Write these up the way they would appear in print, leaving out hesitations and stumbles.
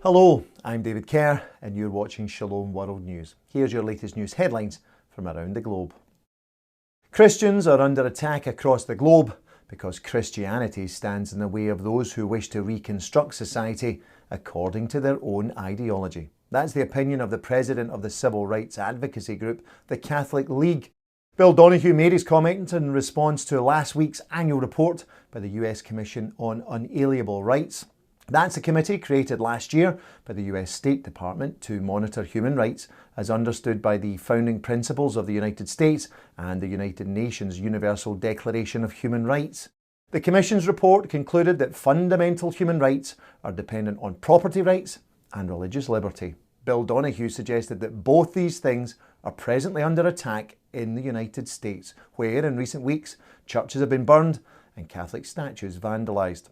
Hello, I'm David Kerr and you're watching Shalom World News. Here's your latest news headlines from around the globe. Christians are under attack across the globe because Christianity stands in the way of those who wish to reconstruct society according to their own ideology. That's the opinion of the president of the civil rights advocacy group, the Catholic League. Bill Donohue made his comment in response to last week's annual report by the US Commission on Unalienable Rights. That's a committee created last year by the US State Department to monitor human rights as understood by the founding principles of the United States and the United Nations Universal Declaration of Human Rights. The Commission's report concluded that fundamental human rights are dependent on property rights and religious liberty. Bill Donohue suggested that both these things are presently under attack in the United States, where in recent weeks churches have been burned and Catholic statues vandalised.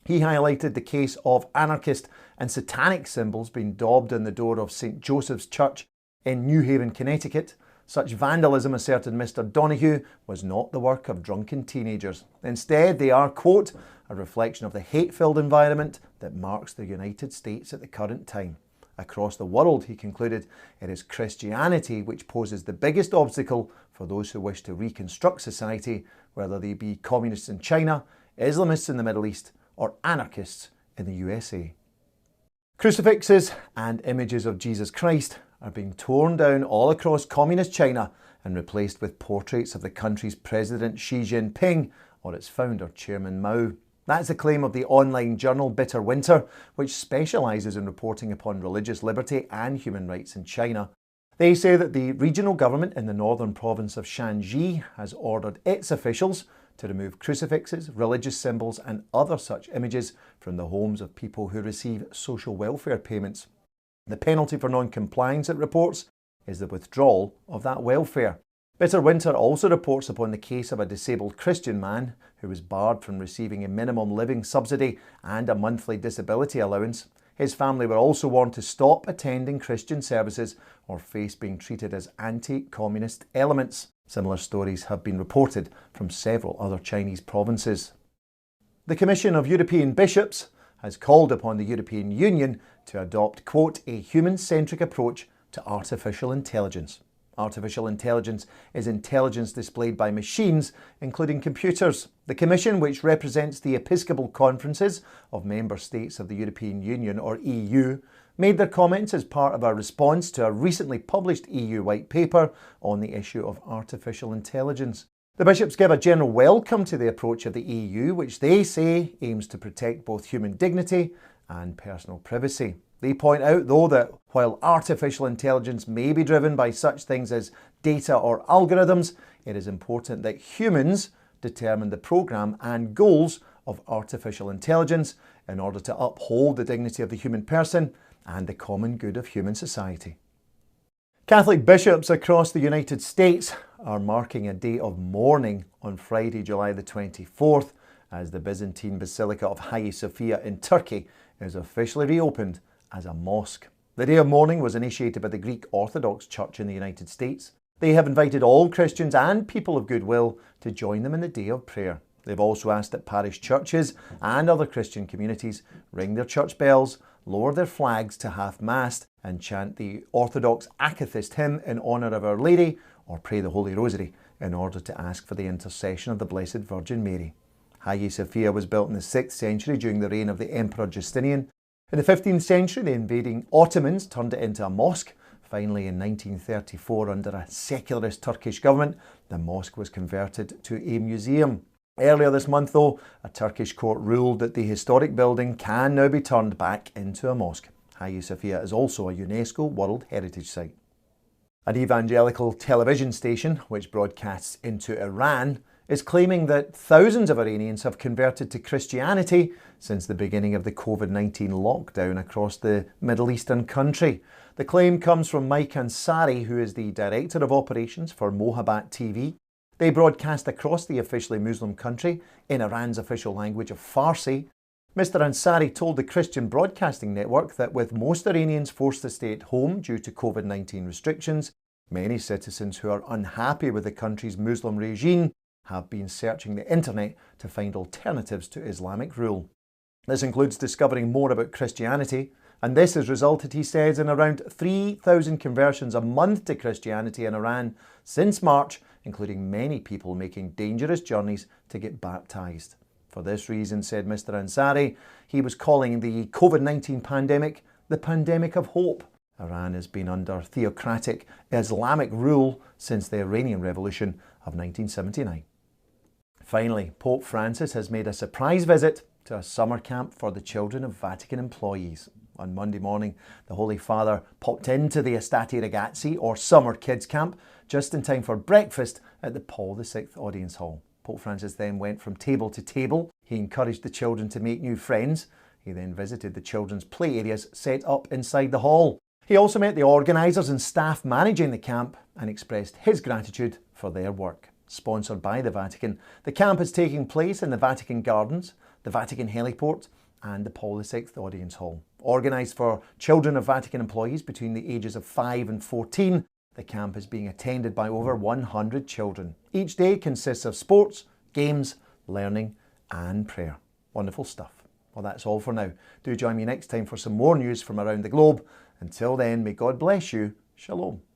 He highlighted the case of anarchist and satanic symbols being daubed on the door of St. Joseph's Church in New Haven, Connecticut. Such vandalism, asserted Mr. Donohue, was not the work of drunken teenagers. Instead, they are, quote, a reflection of the hate-filled environment that marks the United States at the current time. Across the world, he concluded, it is Christianity which poses the biggest obstacle for those who wish to reconstruct society, whether they be communists in China, Islamists in the Middle East, or anarchists in the USA. Crucifixes and images of Jesus Christ are being torn down all across communist China and replaced with portraits of the country's President Xi Jinping or its founder, Chairman Mao. That's the claim of the online journal Bitter Winter, which specialises in reporting upon religious liberty and human rights in China. They say that the regional government in the northern province of Shanxi has ordered its officials to remove crucifixes, religious symbols and other such images from the homes of people who receive social welfare payments. The penalty for non-compliance, it reports, is the withdrawal of that welfare. Bitter Winter also reports upon the case of a disabled Christian man who was barred from receiving a minimum living subsidy and a monthly disability allowance. His family were also warned to stop attending Christian services or face being treated as anti-communist elements. Similar stories have been reported from several other Chinese provinces. The Commission of European Bishops has called upon the European Union to adopt, quote, a human-centric approach to artificial intelligence. Artificial intelligence is intelligence displayed by machines, including computers. The Commission, which represents the episcopal conferences of member states of the European Union, or EU, made their comments as part of a response to a recently published EU white paper on the issue of artificial intelligence. The bishops give a general welcome to the approach of the EU, which they say aims to protect both human dignity and personal privacy. They point out, though, that while artificial intelligence may be driven by such things as data or algorithms, it is important that humans determine the programme and goals of artificial intelligence in order to uphold the dignity of the human person and the common good of human society. Catholic bishops across the United States are marking a day of mourning on Friday, July the 24th, as the Byzantine Basilica of Hagia Sophia in Turkey is officially reopened as a mosque. The day of mourning was initiated by the Greek Orthodox Church in the United States. They have invited all Christians and people of goodwill to join them in the day of prayer. They've also asked that parish churches and other Christian communities ring their church bells, lower their flags to half-mast and chant the Orthodox Akathist hymn in honour of Our Lady or pray the Holy Rosary in order to ask for the intercession of the Blessed Virgin Mary. Hagia Sophia was built in the 6th century during the reign of the Emperor Justinian. In the 15th century, the invading Ottomans turned it into a mosque. Finally, in 1934, under a secularist Turkish government, the mosque was converted to a museum. Earlier this month, though, a Turkish court ruled that the historic building can now be turned back into a mosque. Hagia Sophia is also a UNESCO World Heritage Site. An evangelical television station, which broadcasts into Iran, is claiming that thousands of Iranians have converted to Christianity since the beginning of the COVID-19 lockdown across the Middle Eastern country. The claim comes from Mike Ansari, who is the Director of Operations for Mohabbat TV. They broadcast across the officially Muslim country in Iran's official language of Farsi. Mr. Ansari told the Christian Broadcasting Network that with most Iranians forced to stay at home due to COVID-19 restrictions, many citizens who are unhappy with the country's Muslim regime have been searching the internet to find alternatives to Islamic rule. This includes discovering more about Christianity And this has resulted, he says, in around 3,000 conversions a month to Christianity in Iran since March, including many people making dangerous journeys to get baptised. For this reason, said Mr. Ansari, he was calling the COVID-19 pandemic the pandemic of hope. Iran has been under theocratic Islamic rule since the Iranian Revolution of 1979. Finally, Pope Francis has made a surprise visit to a summer camp for the children of Vatican employees. On Monday morning, the Holy Father popped into the Estati Ragazzi, or summer kids camp, just in time for breakfast at the Paul VI Audience Hall. Pope Francis then went from table to table. He encouraged the children to make new friends. He then visited the children's play areas set up inside the hall. He also met the organisers and staff managing the camp and expressed his gratitude for their work. Sponsored by the Vatican, the camp is taking place in the Vatican Gardens, the Vatican Heliport and the Paul VI Audience Hall. Organised for children of Vatican employees between the ages of 5 and 14, the camp is being attended by over 100 children. Each day consists of sports, games, learning and prayer. Wonderful stuff. Well, that's all for now. Do join me next time for some more news from around the globe. Until then, may God bless you. Shalom.